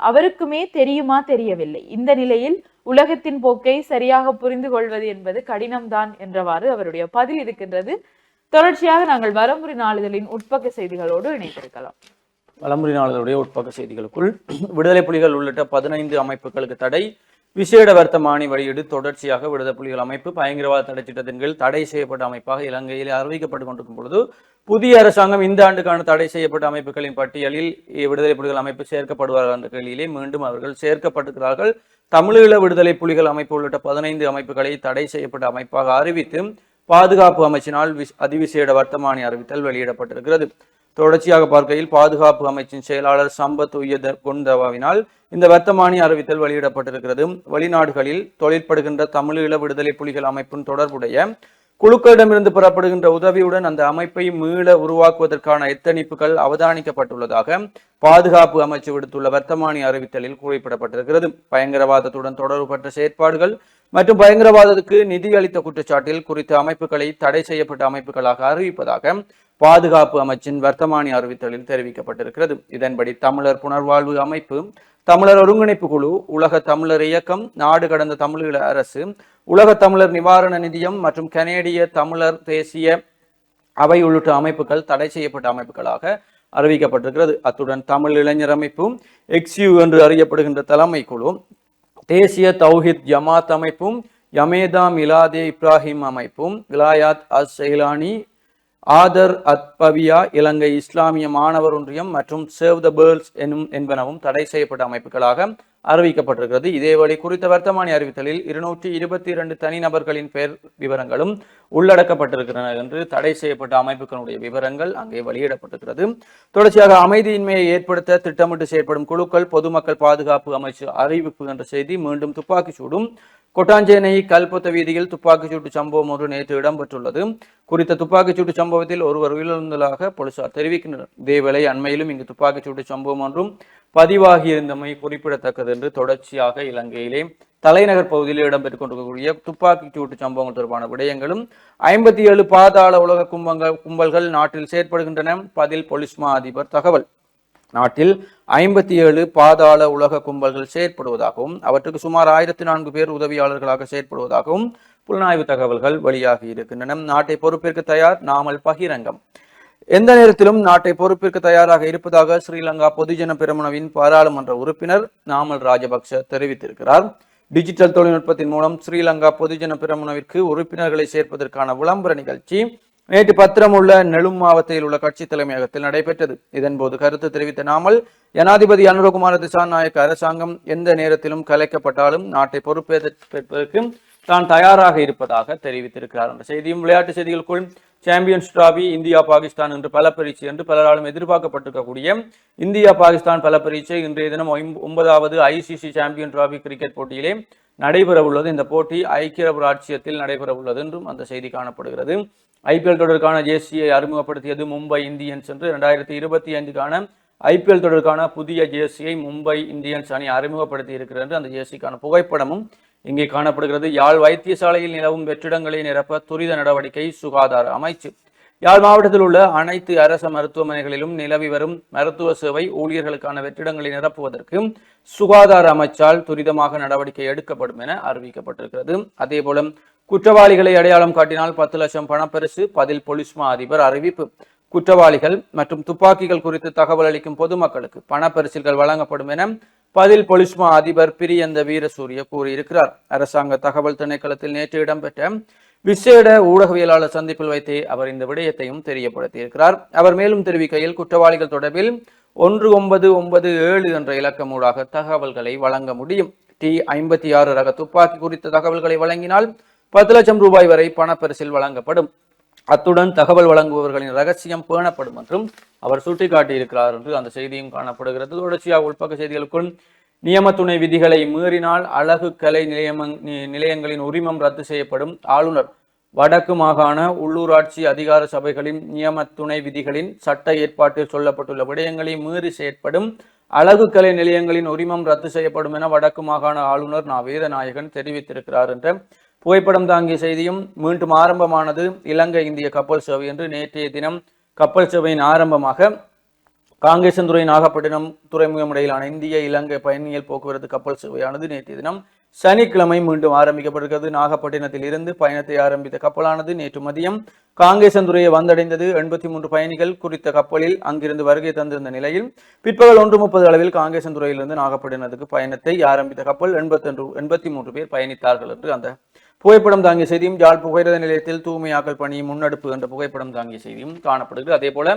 அவருக்குமே தெரியுமா தெரியவில்லை. இந்த நிலையில் உலகத்தின் போக்கை சரியாக புரிந்து கொள்வது என்பது கடினம்தான் என்றவாறு அவருடைய பதில் இருக்கின்றது. தொடர்ச்சியாக நாங்கள் வலம்புரி நாளிதழின் உட்பக்க செய்திகளோடு இணைந்திருக்கலாம். வலம்புரி நாளிதழுடைய உட்பக்க செய்திகளுக்குள் விடுதலை புலிகள் உள்ளிட்ட 15 அமைப்புகளுக்கு தடை, விசேட வர்த்தமானி வெளியீடு. தொடர்ச்சியாக விடுதலை புலிகள் அமைப்பு பயங்கரவாத தடை திட்டத்தின் கீழ் தடை செய்யப்பட்ட அமைப்பாக இலங்கையில் அறிவிக்கப்பட்டுக் கொண்டிருக்கும் பொழுது, புதிய அரசாங்கம் இந்த ஆண்டுக்கான தடை செய்யப்பட்ட அமைப்புகளின் பட்டியலில் விடுதலை புலிகள் அமைப்பு சேர்க்கப்படுவார்கள் என்ற கேள்வியிலே மீண்டும் அவர்கள் சேர்க்கப்பட்டிருக்கிறார்கள். தமிழீழ விடுதலை புலிகள் அமைப்பு உள்ளிட்ட 15 அமைப்புகளை தடை செய்யப்பட்ட அமைப்பாக அறிவித்து பாதுகாப்பு அமைச்சினால் அதிவிசேட வர்த்தமானி அறிவித்தல் வெளியிடப்பட்டிருக்கிறது. தொடர்ச்சியாக பார்க்கையில் பாதுகாப்பு அமைச்சின் செயலாளர் சம்பத் உயத குண்டவாவினால் இந்த வர்த்தமானி அறிவித்தல் வெளியிடப்பட்டிருக்கிறது. வெளிநாடுகளில் தொழிற்படுகின்ற தமிழீழ விடுதலை புலிகள் அமைப்பின் தொடர்புடைய குழுக்களிடமிருந்து பெறப்படுகின்ற உதவியுடன் அந்த அமைப்பை மீள உருவாக்குவதற்கான எத்தனிப்புகள் அவதானிக்கப்பட்டுள்ளதாக பாதுகாப்பு அமைச்சு விடுத்துள்ள வர்த்தமானி அறிவித்தலில் குறிப்பிடப்பட்டிருக்கிறது. பயங்கரவாதத்துடன் தொடர்புபட்ட செயற்பாடுகள் மற்றும் பயங்கரவாதத்துக்கு நிதி அளித்த குற்றச்சாட்டில் குறித்த அமைப்புகளை தடை செய்யப்பட்ட அமைப்புகளாக அறிவிப்பதாக பாதுகாப்பு அமைச்சின் வர்த்தமானி அறிவித்தலில் தெரிவிக்கப்பட்டிருக்கிறது. இதன்படி தமிழர் புனர்வாழ்வு அமைப்பு, தமிழர் ஒருங்கிணைப்பு குழு, உலக தமிழர் இயக்கம், நாடு கடந்த தமிழீழ அரசு, உலக தமிழர் நிவாரண நிதியம் மற்றும் கனேடிய தமிழர் தேசிய அவை உள்ளிட்ட அமைப்புகள் தடை செய்யப்பட்ட அமைப்புகளாக அறிவிக்கப்பட்டிருக்கிறது. அத்துடன் தமிழ் இளைஞர் அமைப்பு, எக்ஸ்யூ என்று அறியப்படுகின்ற தலைமை குழு, தேசிய தௌஹித் ஜமாத் அமைப்பும், யமேதா மிலாதே இப்ராஹிம் அமைப்பும், விலாயாத் அஸ் செயலானி, ஆதர் அத்பவியா, இலங்கை இஸ்லாமிய மாணவர் ஒன்றியம் மற்றும் சேவ் த பேர்ல்ஸ் என்பனவும் தடை செய்யப்பட்ட அமைப்புகளாக அறிவிக்கப்பட்டிருக்கிறது. இதேவேளை குறித்த வர்த்தமானி அறிவித்தலில் 222 தனிநபர்களின் பெயர் விவரங்களும் உள்ளடக்கப்பட்டிருக்கின்றன என்று தடை செய்யப்பட்ட அமைப்புகளுடைய விவரங்கள் அங்கே வெளியிடப்பட்டிருக்கிறது. தொடர்ச்சியாக அமைதியின்மையை ஏற்படுத்த திட்டமிட்டு செயற்படும் குழுக்கள் பொதுமக்கள் பாதுகாப்பு அமைச்சு அறிவிப்பு என்ற செய்தி மீண்டும் துப்பாக்கி சூடும் கொட்டாஞ்சேனை கல்பொத்த வீதியில் துப்பாக்கிச்சூட்டு சம்பவம் ஒன்று நேற்று இடம்பெற்றுள்ளது. குறித்த துப்பாக்கிச்சூட்டு சம்பவத்தில் ஒருவர் உயிரிழந்ததாக போலீசார் தெரிவிக்கின்றனர். இதேவேளை அண்மையிலும் இங்கு துப்பாக்கிச்சூட்டு சம்பவம் ஒன்றும் பதிவாகியிருந்தமை குறிப்பிடத்தக்கது என்று தொடர்ச்சியாக இலங்கையிலே தலைநகர் பகுதியில் இடம்பெற்றுக் கொண்டிருக்கக்கூடிய துப்பாக்கிச்சூட்டு சம்பவங்கள் தொடர்பான விடயங்களும் 57 பாதாள உலக கும்பல்கள் நாட்டில் செயற்படுகின்றன. பதில் போலீஸ் மா அதிபர் தகவல். நாட்டில் 57 பாதாள உலக கும்பல்கள் செயற்படுவதாகவும் அவற்றுக்கு சுமார் 1004 பேர் உதவியாளர்களாக செயற்படுவதாகவும் புலனாய்வு தகவல்கள் வெளியாகி இருக்கின்றன. நாட்டை பொறுப்பேற்க தயார், நாமல் பகிரங்கம். எந்த நேரத்திலும் நாட்டை பொறுப்பேற்க தயாராக இருப்பதாக ஸ்ரீலங்கா பொதுஜன பெரமுனவின் பாராளுமன்ற உறுப்பினர் நாமல் ராஜபக்ச தெரிவித்திருக்கிறார். டிஜிட்டல் தொழில்நுட்பத்தின் மூலம் ஸ்ரீலங்கா பொதுஜன பெரமுனவிற்கு உறுப்பினர்களை சேர்ப்பதற்கான விளம்பர நிகழ்ச்சி நேற்று பத்திரமுள்ள நெலும் மாவட்டத்தில் உள்ள கட்சி தலைமையகத்தில் நடைபெற்றது. இதன்போது கருத்து தெரிவித்த நாமல், ஜனாதிபதி அனுரகுமார திசாநாயக்க அரசாங்கம் எந்த நேரத்திலும் கலைக்கப்பட்டாலும் நாட்டை பொறுப்பேற்பதற்கு தான் தயாராக இருப்பதாக தெரிவித்திருக்கிறார் என்ற செய்தியும் விளையாட்டு செய்திகளுக்குள் சாம்பியன்ஸ் டிராபி இந்தியா பாகிஸ்தான் என்று பல பரீட்சை என்று பலராலும் எதிர்பார்க்கப்பட்டிருக்கக்கூடிய இந்தியா பாகிஸ்தான் பல பரீட்சை இன்றைய தினம் 9வது ICC சாம்பியன் டிராபி கிரிக்கெட் போட்டியிலே நடைபெறவுள்ளது. இந்த போட்டி ஐக்கிய அரபு ராச்சியத்தில் நடைபெறவுள்ளது என்றும் அந்த செய்தி காணப்படுகிறது. IPL தொடருக்கான ஜேர்சியை அறிமுகப்படுத்தியது மும்பை இந்தியன்ஸ் என்று 2025க்கான IPL தொடருக்கான புதிய ஜேர்சியை மும்பை இந்தியன்ஸ் அணி அறிமுகப்படுத்தி இருக்கிறது என்று அந்த ஜேர்சிக்கான புகைப்படமும் இங்கே காணப்படுகிறது. யாழ் வைத்தியசாலையில் நிலவும் வெற்றிடங்களை நிரப்ப துரித நடவடிக்கை சுகாதார அமைச்சு. யாழ் மாவட்டத்தில் உள்ள அனைத்து அரச மருத்துவமனைகளிலும் நிலவி வரும் மருத்துவ சேவை ஊழியர்களுக்கான வெற்றிடங்களை நிரப்புவதற்கு சுகாதார அமைச்சால் துரிதமாக நடவடிக்கை எடுக்கப்படும் என அறிவிக்கப்பட்டிருக்கிறது. அதேபோல குற்றவாளிகளை அடையாளம் காட்டினால் 10 லட்சம் பணப்பரிசு, பதில் போலீஸ் மா அதிபர் அறிவிப்பு. குற்றவாளிகள் மற்றும் துப்பாக்கிகள் குறித்து தகவல் அளிக்கும் பொதுமக்களுக்கு பணப்பரிசில்கள் வழங்கப்படும் என பதில் போலீஸ் மா அதிபர் பிரியந்த வீரசூரிய கூறியிருக்கிறார். அரசாங்க தகவல் திணைக்களத்தில் நேற்று இடம்பெற்ற விசேட ஊடகவியலாளர் சந்திப்பில் வைத்தே அவர் இந்த விடயத்தையும் தெரியப்படுத்தியிருக்கிறார். அவர் மேலும் தெரிவிக்கையில், குற்றவாளிகள் தொடர்பில் 1997 என்ற இலக்கமூடாக தகவல்களை வழங்க முடியும். T56 ரக துப்பாக்கி குறித்த தகவல்களை வழங்கினால் 10 லட்சம் ரூபாய் வரை பணப்பரிசில் வழங்கப்படும். அத்துடன் தகவல் வழங்குபவர்களின் ரகசியம் பேணப்படும் என்றும் அவர் சுட்டிக்காட்டியிருக்கிறார் என்று அந்த செய்தியும் காணப்படுகிறது. தொடர்ச்சியாக உள்பக்க செய்திகளுக்குள் நியம துணை விதிகளை மீறினால் அழகு கலை நிலையங்களின் உரிமம் ரத்து செய்யப்படும். ஆளுநர். வடக்கு மாகாண உள்ளூராட்சி அதிகார சபைகளின் நியம துணை விதிகளின் சட்ட ஏற்பாட்டில் சொல்லப்பட்டுள்ள விடயங்களை மீறி செயற்படும் அழகு கலை நிலையங்களின் உரிமம் ரத்து செய்யப்படும் என வடக்கு மாகாண ஆளுநர் நா. வேதநாயகன் தெரிவித்திருக்கிறார் என்ற புகைப்படம் தாங்கிய செய்தியும் மீண்டும் ஆரம்பமானது. இலங்கை இந்திய கப்பல் சேவை என்று நேற்றைய தினம் கப்பல் சேவையின் ஆரம்பமாக காங்கேசன்துறை நாகப்பட்டினம் துறைமுகம் இடையிலான இந்திய இலங்கை பயணியல் போக்குவரத்து கப்பல் சேவையானது நேற்றைய தினம் சனிக்கிழமை மீண்டும் ஆரம்பிக்கப்பட்டிருக்கிறது. நாகப்பட்டினத்தில் இருந்து பயணத்தை ஆரம்பித்த கப்பலானது நேற்று மதியம் காங்கேசன்துறையை வந்தடைந்தது. 83 பயணிகள் குறித்த கப்பலில் அங்கிருந்து வருகை தந்திருந்த நிலையில் பிற்பகல் 1:30 அளவில் காங்கேசன்துறையிலிருந்து நாகப்பட்டினத்துக்கு பயணத்தை ஆரம்பித்த கப்பல் 83 பேர் பயணித்தார்கள் என்று அந்த புகைப்படம் தாங்கிய செய்தியும், யாழ் புகையிரத நிலையத்தில் தூய்மையாக்கல் பணி முன்னெடுப்பு என்ற புகைப்படம் தாங்கிய செய்தியும் காணப்படுகிறது. அதே போல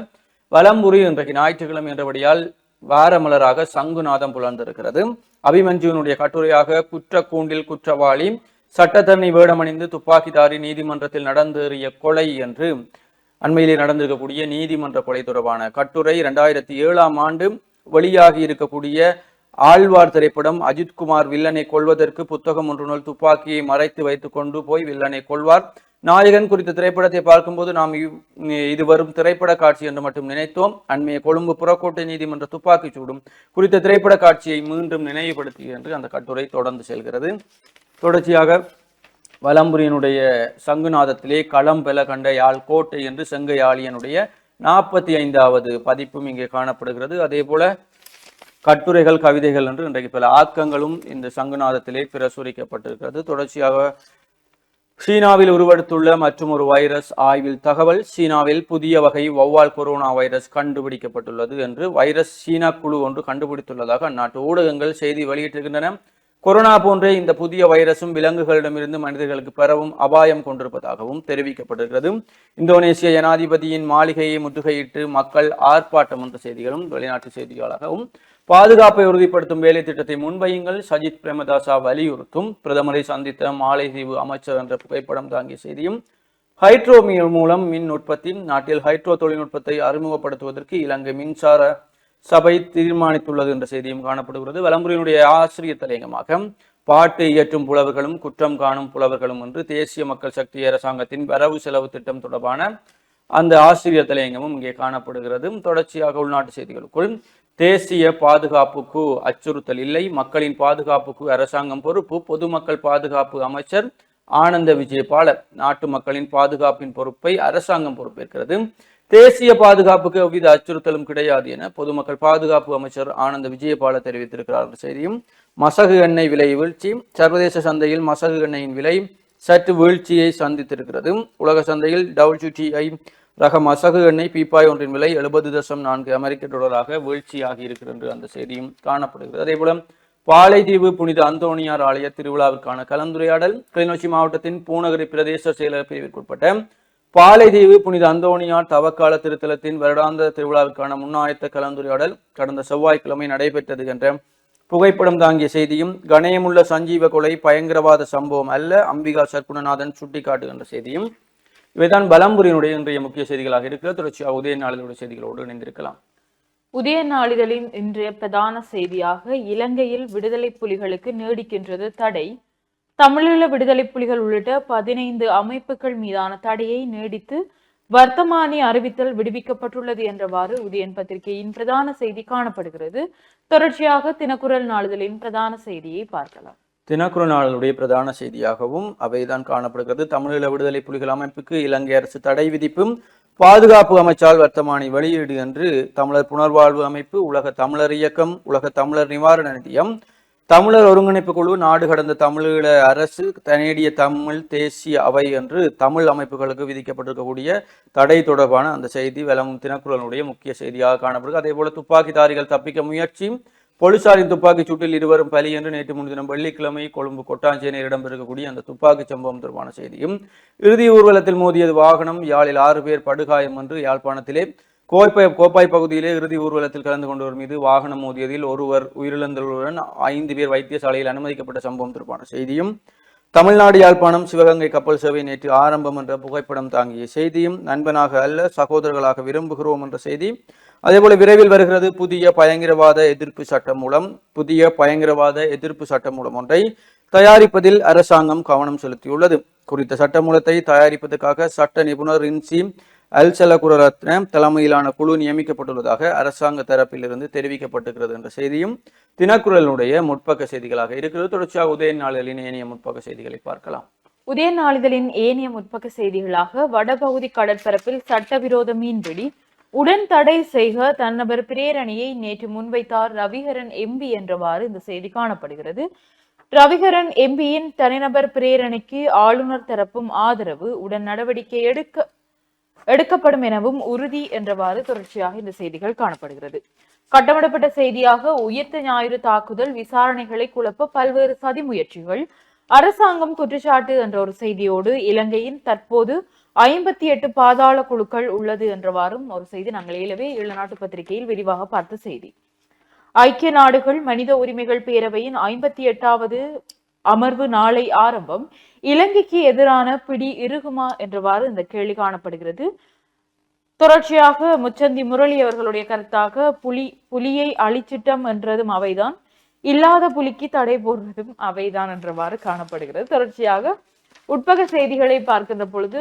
வலம்புரி இன்றைக்கு ஞாயிற்றுக்கிழமை என்றபடியால் வாரமலராக சங்குநாதம் புலர்ந்திருக்கிறது. அபிமன்யுனுடைய கட்டுரையாக குற்ற கூண்டில் குற்றவாளி, சட்டத்தரணி வேடமணிந்து துப்பாக்கிதாரி நீதிமன்றத்தில் நடந்தேறிய கொலை என்று அண்மையிலே நடந்திருக்கக்கூடிய நீதிமன்ற கொலை தொடர்பான கட்டுரை 2007ஆம் ஆண்டு வெளியாகி இருக்கக்கூடிய ஆழ்வார் திரைப்படம் அஜித்குமார் வில்லனை கொல்வதற்கு புத்தகம் ஒன்றுனுள் துப்பாக்கியை மறைத்து வைத்துக் கொண்டு போய் வில்லனை கொள்வார். நாயகன் குறித்த திரைப்படத்தை பார்க்கும்போது நாம் இது வரும் திரைப்பட காட்சி என்று மட்டும் நினைத்தோம். அண்மைய கொழும்பு புறக்கோட்டை நீதிமன்ற துப்பாக்கி சூடும் குறித்த திரைப்பட காட்சியை மீண்டும் நினைவுபடுத்தி என்று அந்த கட்டுரை தொடர்ந்து செல்கிறது. தொடர்ச்சியாக வலம்புரியினுடைய சங்குநாதத்திலே களம் பெல கண்ட யாழ் கோட்டை என்று செங்கையாளியனுடைய 45வது பதிப்பும் இங்கே காணப்படுகிறது. அதே போல கட்டுரைகள் கவிதைகள் என்று இன்றைக்கு பல ஆக்கங்களும் இந்த சங்குநாதத்திலே பிரசுரிக்கப்பட்டிருக்கிறது. தொடர்ச்சியாக சீனாவில் உருவெடுத்துள்ள மற்றும் ஒரு வைரஸ் ஆய்வில் தகவல். சீனாவில் புதிய வகை வௌவால் கொரோனா வைரஸ் கண்டுபிடிக்கப்பட்டுள்ளது என்று வைரஸ் சீனா குழு ஒன்று கண்டுபிடித்துள்ளதாக அந்நாட்டு ஊடகங்கள் செய்தி வெளியிட்டிருக்கின்றன. கொரோனா போன்ற இந்த புதிய வைரசும் விலங்குகளிடமிருந்து மனிதர்களுக்கு பரவும் அபாயம் கொண்டிருப்பதாகவும் தெரிவிக்கப்பட்டிருக்கிறது. இந்தோனேசிய ஜனாதிபதியின் மாளிகையை முற்றுகையிட்டு மக்கள் ஆர்ப்பாட்டம் என்ற செய்திகளும் வெளிநாட்டு செய்திகளாகவும் பாதுகாப்பை உறுதிப்படுத்தும் வேலை திட்டத்தை முன்வையுங்கள் சஜித் பிரேமதாசா வலியுறுத்தும் பிரதமரை சந்தித்த மாலைதீவு அமைச்சர் என்ற புகைப்படம் தாங்கிய செய்தியும் ஹைட்ரோ மூலம் மின் உற்பத்தி நாட்டில் ஹைட்ரோ தொழில்நுட்பத்தை அறிமுகப்படுத்துவதற்கு இலங்கை மின்சார சபை தீர்மானித்துள்ளது என்ற செய்தியும் காணப்படுகிறது. வலம்புரியினுடைய ஆசிரியர் தலையங்கமாக பாட்டு இயற்றும் புலவர்களும் குற்றம் காணும் புலவர்களும் என்று தேசிய மக்கள் சக்தி அரசாங்கத்தின் வரவு செலவு திட்டம் தொடர்பான அந்த ஆசிரியர் தலையங்கமும் இங்கே காணப்படுகிறது. தொடர்ச்சியாக உள்நாட்டு செய்திகளுக்குள் தேசிய பாதுகாப்புக்கு அச்சுறுத்தல் இல்லை, மக்களின் பாதுகாப்புக்கு அரசாங்கம் பொறுப்பு, பொதுமக்கள் பாதுகாப்பு அமைச்சர் ஆனந்த விஜயபால. நாட்டு மக்களின் பாதுகாப்பின் பொறுப்பை அரசாங்கம் பொறுப்பேற்கிறது, தேசிய பாதுகாப்புக்கு எவ்வித அச்சுறுத்தலும் கிடையாது என பொதுமக்கள் பாதுகாப்பு அமைச்சர் ஆனந்த விஜயபால தெரிவித்திருக்கிறார் என்ற செய்தியும் மசகு எண்ணெய் விலை வீழ்ச்சி. சர்வதேச சந்தையில் மசகு எண்ணெயின் விலை சற்று வீழ்ச்சியை சந்தித்திருக்கிறது. உலக சந்தையில் WTI ரக மசகு எண்ணெய் பீப்பாய் ஒன்றின் விலை 70.4 அமெரிக்க டாலராக வீழ்ச்சியாகி இருக்கிறது அந்த செய்தியும் காணப்படுகிறது. அதே போல பாலைதீவு புனித அந்தோணியார் ஆலய திருவிழாவிற்கான கலந்துரையாடல். கிளிநொச்சி மாவட்டத்தின் பூநகரி பிரதேச செயலக பிரிவிற்குட்பட்ட பாலைதீவு புனித அந்தோணியார் தவக்கால திருத்தலத்தின் வருடாந்த திருவிழாவிற்கான முன்னாயத்த கலந்துரையாடல் கடந்த செவ்வாய்க்கிழமை நடைபெற்றது என்ற புகைப்படம் தாங்கிய செய்தியும் கணயமுள்ள சஞ்சீவ கொலை பயங்கரவாத சம்பவம் அல்ல, அம்பிகா சர்க்குணநாதன் சுட்டிக்காட்டுகின்ற செய்தியும் இவைதான் வலம்புரியினுடைய இன்றைய முக்கிய செய்திகளாக இருக்கிறது. தொடர்ச்சியாக உதய நாளிதழுடைய செய்திகளோடு இணைந்திருக்கலாம். உதய நாளிதழின் இன்றைய பிரதான செய்தியாக இலங்கையில் விடுதலை புலிகளுக்கு நீடிக்கின்றது தடை. தமிழீழ விடுதலை புலிகள் உள்ளிட்ட 15 அமைப்புகள் மீதான தடையை நீடித்து வர்த்தமானி அறிவித்தல் விடுவிக்கப்பட்டுள்ளது என்றவாறு உதயன் பத்திரிகையின் பிரதான செய்தி காணப்படுகிறது. தொடர்ச்சியாக தினக்குரல் நாளிதழின் பிரதான செய்தியை பார்க்கலாம். தினக்குரல் நாளிதழுடைய பிரதான செய்தியாகவும் அவைதான் காணப்படுகிறது. தமிழீழ விடுதலை புலிகள் அமைப்புக்கு இலங்கை அரசு தடை விதிப்பும் பாதுகாப்பு அமைச்சால் வர்த்தமானி வெளியீடு என்று தமிழர் புனர்வாழ்வு அமைப்பு, உலக தமிழர் இயக்கம், உலக தமிழர் நிவாரண நிதியம், தமிழர் ஒருங்கிணைப்பு குழு, நாடு கடந்த தமிழீழ அரசு, கனேடிய தமிழ் தேசிய அவை என்று தமிழ் அமைப்புகளுக்கு விதிக்கப்பட்டிருக்கக்கூடிய தடை தொடர்பான அந்த செய்தி தினக்குரலுடைய முக்கிய செய்தியாக காணப்படுகிறது. அதே போல துப்பாக்கிதாரிகள் தப்பிக்க முயற்சி, போலீசாரின் துப்பாக்கிச் சூட்டில் இருவரும் பலி என்று நேற்று முன்தினம் வெள்ளிக்கிழமை கொழும்பு கொட்டாஞ்சேனையில் இடம்பெறக்கூடிய அந்த துப்பாக்கி சம்பவம் தொடர்பான செய்தியும் இறுதி ஊர்வலத்தில் மோதியது வாகனம், யாழில் 6 பேர் படுகாயம் என்று யாழ்ப்பாணத்திலே கோப்பாய் பகுதியிலே இறுதி ஊர்வலத்தில் கலந்து கொண்டவர் மீது வாகனம் மோதியதில் ஒருவர் உயிரிழந்தவருடன் 5 பேர் வைத்தியசாலையில் அனுமதிக்கப்பட்ட சம்பவம் தொடர்பான செய்தியும் தமிழ்நாடு யாழ்ப்பாணம் சிவகங்கை கப்பல் சேவை நேற்று ஆரம்பம் என்ற புகைப்படம் தாங்கிய செய்தியும் நண்பனாக அல்ல சகோதரர்களாக விரும்புகிறோம் என்ற செய்தி. அதேபோல விரைவில் வருகிறது புதிய பயங்கரவாத எதிர்ப்பு சட்டம் மூலம் ஒன்றை தயாரிப்பதில் அரசாங்கம் கவனம் செலுத்தியுள்ளது. குறித்த சட்டமூலத்தை தயாரிப்பதற்காக சட்ட நிபுணர் ரின்சி அல்சலகுரரத்ன தலைமையிலான குழு நியமிக்கப்பட்டுள்ளதாக அரசாங்க தரப்பிலிருந்து தெரிவிக்கப்பட்டிருக்கிறது என்ற செய்தியும் தினக்குரலுடைய முற்பக்க செய்திகளாக இருக்கிறது. தொடர்ச்சியாக உதய நாளிதழின் ஏனைய முற்பக்க செய்திகளை பார்க்கலாம். உதய நாளிதழின் ஏனைய முற்பக்க செய்திகளாக வடபகுதி கடற்பரப்பில் சட்டவிரோத மீன்பிடி உடன் தடை செய்க தன்னபர் பிரேரணியை நேற்று முன்வைத்தார் ரவிகரன் எம்பி என்றவாறு இந்த செய்தி காணப்படுகிறது. ரவிகரன் எம்பியின் தனிநபர் பிரேரணிக்கு ஆளுநர் தரப்பும் ஆதரவு, உடன் நடவடிக்கை எடுக்கப்படும் எனவும் உறுதி என்றவாறு தொடர்ச்சியாக இந்த செய்திகள் காணப்படுகிறது. கட்டமிடப்பட்ட செய்தியாக உயிர்த்த ஞாயிறு தாக்குதல் விசாரணைகளை குழப்ப பல்வேறு சதி முயற்சிகள், அரசாங்கம் குற்றச்சாட்டு என்ற ஒரு செய்தியோடு இலங்கையின் தற்போது 58 பாதாள குழுக்கள் உள்ளது என்றவாறும் ஒரு செய்தி நாங்கள் ஏலவே ஈழநாட்டு பத்திரிகையில் விரிவாக பார்த்த செய்தி. ஐக்கிய நாடுகள் மனித உரிமைகள் பேரவையின் 58வது அமர்வு நாளை ஆரம்பம். இலங்கைக்கு எதிரான பிடி இறுகுமா என்றவாறு இந்த கேள்வி காணப்படுகிறது. தொடர்ச்சியாக முச்சந்தி முரளி அவர்களுடைய கருத்தாக புலியை அழிச்சிட்டம் என்றதும் அவைதான், இல்லாத புலிக்கு தடை போடுறதும் அவைதான் என்றவாறு காணப்படுகிறது. தொடர்ச்சியாக உட்பக செய்திகளை பார்க்கின்ற பொழுது,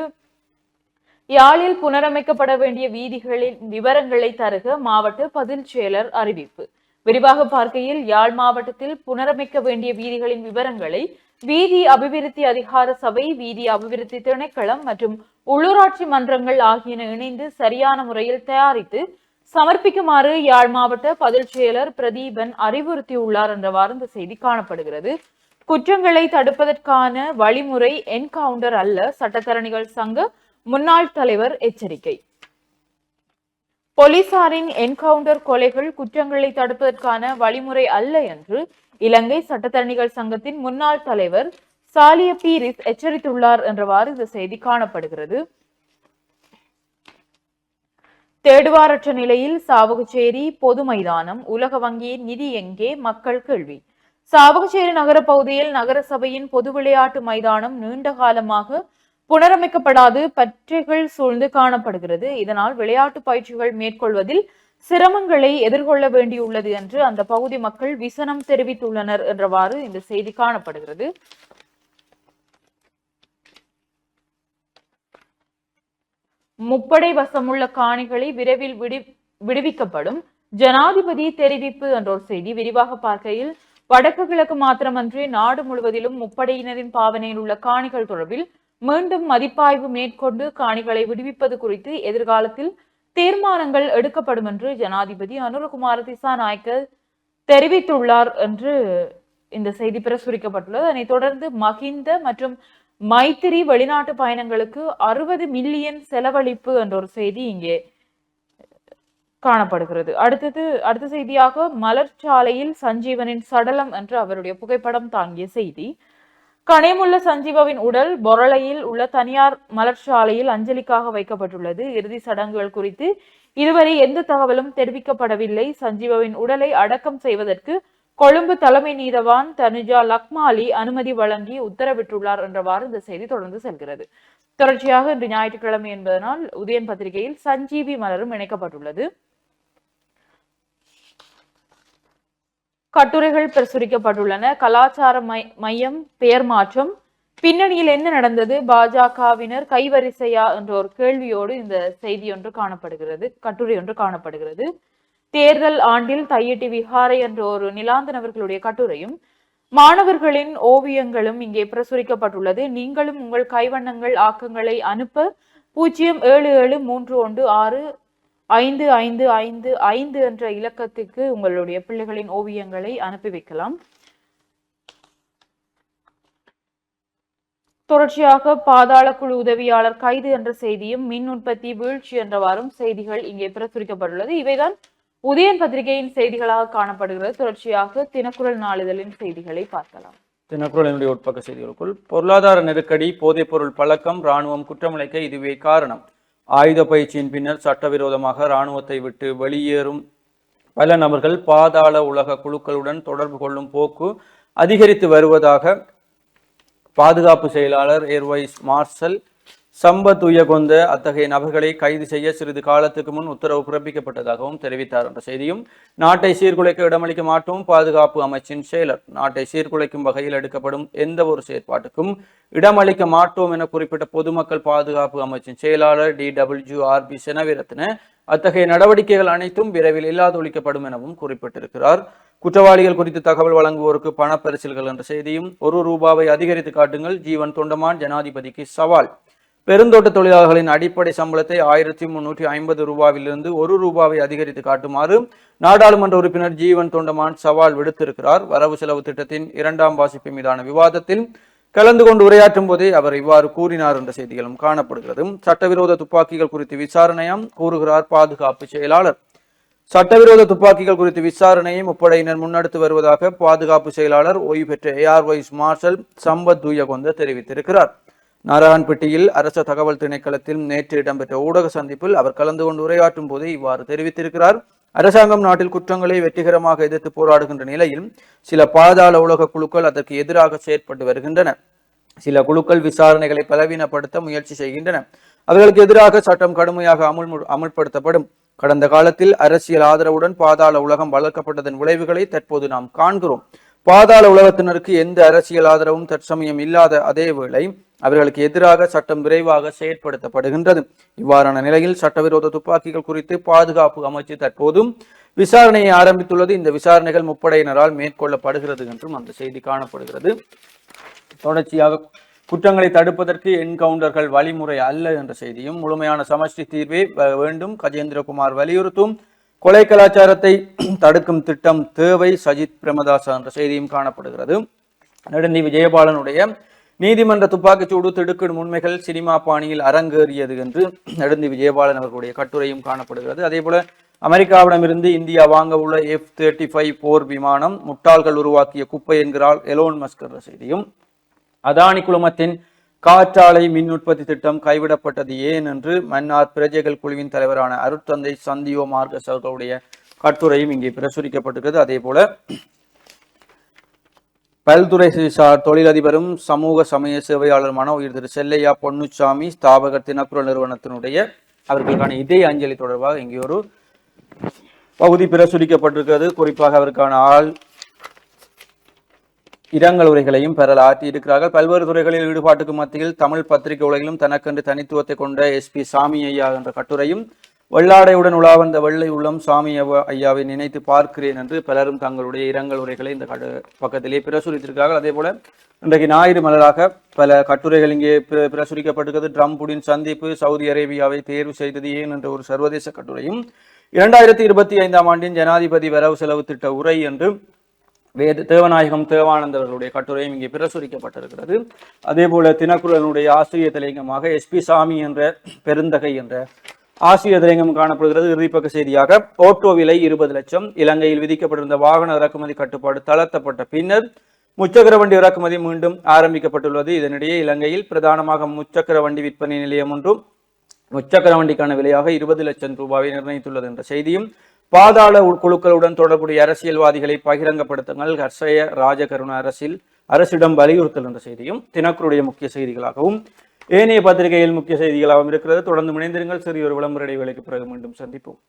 யாழில் புனரமைக்கப்பட வேண்டிய வீதிகளின் விவரங்களை தருக மாவட்ட பதில் செயலர் அறிவிப்பு. விரிவாக பார்க்கையில், யாழ் மாவட்டத்தில் புனரமைக்க வேண்டிய வீதிகளின் விவரங்களை வீதி அபிவிருத்தி அதிகார சபை, வீதி அபிவிருத்தி திணைக்களம் மற்றும் உள்ளூராட்சி மன்றங்கள் ஆகியன இணைந்து சரியான முறையில் தயாரித்து சமர்ப்பிக்குமாறு யாழ் மாவட்ட பதில் செயலர் பிரதீபன் அறிவுறுத்தியுள்ளார் என்றவாறு இந்த செய்தி காணப்படுகிறது. குற்றங்களை தடுப்பதற்கான வழிமுறை என்கவுண்டர் அல்ல, சட்டத்தரணிகள் சங்க முன்னாள் தலைவர் எச்சரிக்கை. போலீசாரின் என்கவுண்டர் கொலைகள் குற்றங்களை தடுப்பதற்கான வழிமுறை அல்ல என்று இலங்கை சட்டத்தரணிகள் சங்கத்தின் முன்னாள் தலைவர் சாலிய பீரிஸ் எச்சரித்துள்ளார் என்றவாறு இந்த செய்தி காணப்படுகிறது. தேடுவாரற்ற நிலையில் சாவகச்சேரி பொது மைதானம், உலக வங்கியின் நிதி எங்கே, மக்கள் கேள்வி. சாவகச்சேரி நகர பகுதியில் நகரசபையின் பொது விளையாட்டு மைதானம் நீண்ட காலமாக புனரமைக்கப்படாது பற்றைகள் சூழ்ந்து காணப்படுகிறது. இதனால் விளையாட்டு பயிற்சிகள் மேற்கொள்வதில் சிரமங்களை எதிர்கொள்ள வேண்டியுள்ளது என்று அந்த பகுதி மக்கள் விசனம் தெரிவித்துள்ளனர் என்றவாறு இந்த செய்தி காணப்படுகிறது. முப்படை வசமுள்ள காணிகளை விரைவில் விடுவிக்கப்படும், ஜனாதிபதி தெரிவிப்பு என்ற ஒரு செய்தி. விரிவாக பார்க்கையில், வடக்கு கிழக்கு மாத்திரமன்றி நாடு முழுவதிலும் முப்படையினரின் பாவனையில் உள்ள காணிகள் தொடர்பில் மீண்டும் மதிப்பாய்வு மேற்கொண்டு காணிகளை விடுவிப்பது குறித்து எதிர்காலத்தில் தீர்மானங்கள் எடுக்கப்படும் என்று ஜனாதிபதி அனுரகுமார திசாநாயக்க தெரிவித்துள்ளார் என்று இந்த செய்தி பிரசுரிக்கப்பட்டுள்ளது. அதனைத் தொடர்ந்து மஹிந்த மற்றும் மைத்திரி வெளிநாட்டு பயணங்களுக்கு 60 மில்லியன் செலவழிப்பு என்ற ஒரு செய்தி இங்கே காணப்படுகிறது. அடுத்த செய்தியாக, மலர்ச்சாலையில் சஞ்சீவனின் சடலம் என்று அவருடைய புகைப்படம் தாங்கிய செய்தி. கனியமுள்ள சஞ்சீவாவின் உடல் பொரளையில் உள்ள தனியார் மலர்ச்சாலையில் அஞ்சலிக்காக வைக்கப்பட்டுள்ளது. இறுதி சடங்குகள் குறித்து இதுவரை எந்த தகவலும் தெரிவிக்கப்படவில்லை. சஞ்சீவாவின் உடலை அடக்கம் செய்வதற்கு கொழும்பு தலைமை நீதவான் தனுஜா லக்மாலி அனுமதி வழங்கி உத்தரவிட்டுள்ளார் என்றவாறு இந்த செய்தி தொடர்ந்து செல்கிறது. தொடர்ச்சியாக இன்று ஞாயிற்றுக்கிழமை என்பதனால் உதயன் பத்திரிகையில் சஞ்சீவி மலரும் இணைக்கப்பட்டுள்ளது. கட்டுரைகள் பிரசுரிக்கப்பட்டுள்ளன. கலாச்சார மையம் பெயர் மாற்றம் பின்னணியில் என்ன நடந்தது, பாஜகவினர் கைவரிசையா என்ற ஒரு கேள்வியோடு இந்த செய்தி ஒன்று காணப்படுகிறது, கட்டுரை ஒன்று காணப்படுகிறது. தேர்தல் ஆண்டில் தையிட்டி விஹாரை என்ற ஒரு நிலாந்தனவர்களுடைய கட்டுரையும் மாணவர்களின் ஓவியங்களும் இங்கே பிரசுரிக்கப்பட்டுள்ளது. நீங்களும் உங்கள் கைவண்ணங்கள் ஆக்கங்களை அனுப்ப 0773165555 என்ற இலக்கத்துக்கு உங்களுடைய பிள்ளைகளின் ஓவியங்களை அனுப்பி வைக்கலாம். தொடர்ச்சியாக பாதாள குழு உதவியாளர் கைது என்ற செய்தியும் மின் உற்பத்தி வீழ்ச்சி என்றவாறும் செய்திகள் இங்கே பிரசுரிக்கப்பட்டுள்ளது. இவைதான் உதயன் பத்திரிகையின் செய்திகளாக காணப்படுகிறது. தொடர்ச்சியாக தினக்குரல் நாளிதழின் செய்திகளை பார்க்கலாம். தினக்குரலினுடைய உட்பக்க செய்திகளுக்குள், பொருளாதார நெருக்கடி, போதைப் பொருள் பழக்கம், இராணுவம் குற்றமிழைக்க இதுவே காரணம். ஆயுத பயிற்சியின் பின்னர் சட்டவிரோதமாக இராணுவத்தை விட்டு வெளியேறும் பல நபர்கள் பாதாள உலக குழுக்களுடன் தொடர்பு கொள்ளும் போக்கு அதிகரித்து வருவதாக பாதுகாப்பு செயலாளர் ஏர்வைஸ் மார்ஷல் சம்பத் உயகொந்த அத்தகைய நபர்களை கைது செய்ய சிறிது காலத்துக்கு முன் உத்தரவு பிறப்பிக்கப்பட்டதாகவும் தெரிவித்தார் என்ற செய்தியும், நாட்டை சீர்குலைக்க இடமளிக்க மாட்டோம் பாதுகாப்பு அமைச்சின் செயலர். நாட்டை சீர்குலைக்கும் வகையில் எடுக்கப்படும் எந்த ஒரு செயற்பாட்டுக்கும் இடமளிக்க மாட்டோம் என குறிப்பிட்ட பொதுமக்கள் பாதுகாப்பு அமைச்சின் செயலாளர் DWRB செனவிரத்ன அத்தகைய நடவடிக்கைகள் அனைத்தும் விரைவில் இல்லாதொழிக்கப்படும் எனவும் குறிப்பிட்டிருக்கிறார். குற்றவாளிகள் குறித்து தகவல் வழங்குவோருக்கு பணப்பரிசில்கள் என்ற செய்தியும், ₹1 அதிகரித்து காட்டுங்கள், ஜீவன் தொண்டமான் ஜனாதிபதிக்கு சவால். பெருந்தோட்ட தொழிலாளர்களின் அடிப்படை சம்பளத்தை ₹1350 ₹1 அதிகரித்து காட்டுமாறு நாடாளுமன்ற உறுப்பினர் ஜீவன் தொண்டமான் சவால் விடுத்திருக்கிறார். வரவு செலவு திட்டத்தின் 2ஆம் வாசிப்பு மீதான விவாதத்தில் கலந்து கொண்டு உரையாற்றும் போதே அவர் இவ்வாறு கூறினார் என்ற செய்திகளும் காணப்படுகிறது. சட்டவிரோத துப்பாக்கிகள் குறித்து விசாரணையாம் கூறுகிறார் பாதுகாப்பு செயலாளர். சட்டவிரோத துப்பாக்கிகள் குறித்து விசாரணையை முப்படையினர் முன்னெடுத்து வருவதாக பாதுகாப்பு செயலாளர் ஓய்வு பெற்ற ஏஆர் வைஸ் மார்ஷல் சம்பத் தூயகொந்த தெரிவித்திருக்கிறார். நாராயண்பேட்டையில் அரச தகவல் திணைக்களத்தில் நேற்று இடம்பெற்ற ஊடக சந்திப்பில் அவர் கலந்து கொண்டு உரையாற்றும் போதே இவ்வாறு தெரிவித்திருக்கிறார். அரசாங்கம் நாட்டில் குற்றங்களை வெற்றிகரமாக எதிர்த்து போராடுகின்ற நிலையில் சில பாதாள உலக குழுக்கள் அதற்கு எதிராக செயற்பட்டு வருகின்றன. சில குழுக்கள் விசாரணைகளை பலவீனப்படுத்த முயற்சி செய்கின்றன. அவர்களுக்கு எதிராக சட்டம் கடுமையாக அமுல்படுத்தப்படும். கடந்த காலத்தில் அரசியல் ஆதரவுடன் பாதாள உலகம் வளர்க்கப்பட்டதன் விளைவுகளை தற்போது நாம் காண்கிறோம். பாதாள உலகத்தினருக்கு எந்த அரசியல் ஆதரவும் தற்சமயம் இல்லாத அதே வேளை அவர்களுக்கு எதிராக சட்டம் விரைவாக செயற்படுத்தப்படுகின்றது. இவ்வாறான நிலையில் சட்டவிரோத துப்பாக்கிகள் குறித்து பாதுகாப்பு அமைச்சு தற்போதும் விசாரணையை ஆரம்பித்துள்ளது. இந்த விசாரணைகள் முப்படையினரால் மேற்கொள்ளப்படுகிறது என்றும் அந்த செய்தி காணப்படுகிறது. தொடர்ச்சியாக குற்றங்களை தடுப்பதற்கு என்கவுண்டர்கள் வழிமுறை அல்ல என்ற செய்தியும், முழுமையான சமஷ்டி தீர்வே வேண்டும் கஜேந்திரகுமார் வலியுறுத்தும், கொலை கலாச்சாரத்தை தடுக்கும் திட்டம் தேவை சஜித் பிரேமதாச என்ற செய்தியும் காணப்படுகிறது. நெடுந்தீவு ஜெயபாலனுடைய நீதிமன்ற துப்பாக்கிச்சூடு திடுக்கிடும் உண்மைகள் சினிமா பாணியில் அரங்கேறியது என்று நெடுந்தீவு ஜெயபாலன் அவர்களுடைய கட்டுரையும் காணப்படுகிறது. அதே போல அமெரிக்காவிடமிருந்து இந்தியா வாங்க உள்ள F-35 போர் விமானம் முட்டாள்கள் உருவாக்கிய குப்பை என்கிறார் எலோன் மஸ்க் என்ற செய்தியும், அதானி குழுமத்தின் காற்றாலை மின் உற்பத்தி திட்டம் கைவிடப்பட்டது ஏன் என்று மன்னார் பிரஜைகள் குழுவின் தலைவரான அருட்தந்தை சந்தியோ மார்கஸ் அவர்களுடைய கட்டுரையும் இங்கே பிரசுரிக்கப்பட்டிருக்கிறது. அதே போல பல்துறை சார் தொழிலதிபரும் சமூக சமய சேவையாளருமான உயிர் திரு செல்லையா பொன்னுச்சாமி ஸ்தாபகர் தினக்குரல் நிறுவனத்தினுடைய அவர்களுக்கான இதய அஞ்சலி தொடர்பாக இங்கே ஒரு பகுதி பிரசுரிக்கப்பட்டிருக்கிறது. குறிப்பாக அவருக்கான இரங்கல் உரைகளையும் பெறல் ஆற்றியிருக்கிறார்கள். பல்வேறு துறைகளில் ஈடுபாட்டுக்கு மத்தியில் தமிழ் பத்திரிகை உலகிலும் தனக்கென்று தனித்துவத்தை கொண்ட SP சாமி ஐயா என்ற கட்டுரையும், வெள்ளாடையுடன் உலா வந்த வெள்ளை உள்ளம் சாமி ஐயாவை நினைத்து பார்க்கிறேன் என்று பலரும் தங்களுடைய இரங்கல் உரைகளை இந்த பக்கத்திலே பிரசுரித்திருக்கிறார்கள். அதே போல இன்றைக்கு ஞாயிறு மலராக பல கட்டுரைகள் இங்கே பிரசுரிக்கப்பட்டிருக்கிறது. ட்ரம்புடன் சந்திப்பு, சவுதி அரேபியாவை தேர்வு செய்தது ஏன் என்ற ஒரு சர்வதேச கட்டுரையும், 2025ஆம் ஆண்டின் ஜனாதிபதி வரவு செலவு திட்ட உரை என்று தேவநாயகம் தேவானந்த் அவர்களுடைய கட்டுரையும் இங்கே பிரசுரிக்கப்பட்டிருக்கிறது. அதே போல தினக்குரலுடைய ஆசிரியர் தலையங்கமாக SP சாமி என்ற பெருந்தகை என்ற ஆசிரியர் தலையங்கம் காணப்படுகிறது. இறுதிப்பக்க செய்தியாக ஓட்டோ விலை 20 லட்சம், இலங்கையில் விதிக்கப்பட்டிருந்த வாகன இறக்குமதி கட்டுப்பாடு தளர்த்தப்பட்ட பின்னர் முச்சக்கர வண்டி இறக்குமதி மீண்டும் ஆரம்பிக்கப்பட்டுள்ளது. இதனிடையே இலங்கையில் பிரதானமாக முச்சக்கர வண்டி விற்பனை நிலையம் ஒன்றும் முச்சக்கர வண்டிக்கான விலையாக 20 லட்சம் ரூபாயை நிர்ணயித்துள்ளது என்ற செய்தியும், பாதாள குழுக்களுடன் தொடர்புடைய அரசியல்வாதிகளை பகிரங்கப்படுத்துங்கள் ஹர்ஷய ராஜகருண அரசிடம் வலியுறுத்தல் என்ற செய்தியும் தினக்குருடைய முக்கிய செய்திகளாகவும் ஏனைய பத்திரிகையில் முக்கிய செய்திகளாகவும் இருக்கிறது. தொடர்ந்து இணைந்திருங்கள். சிறிய ஒரு விளம்பர இடைவேளைக்கு பிறகு மீண்டும் சந்திப்போம்.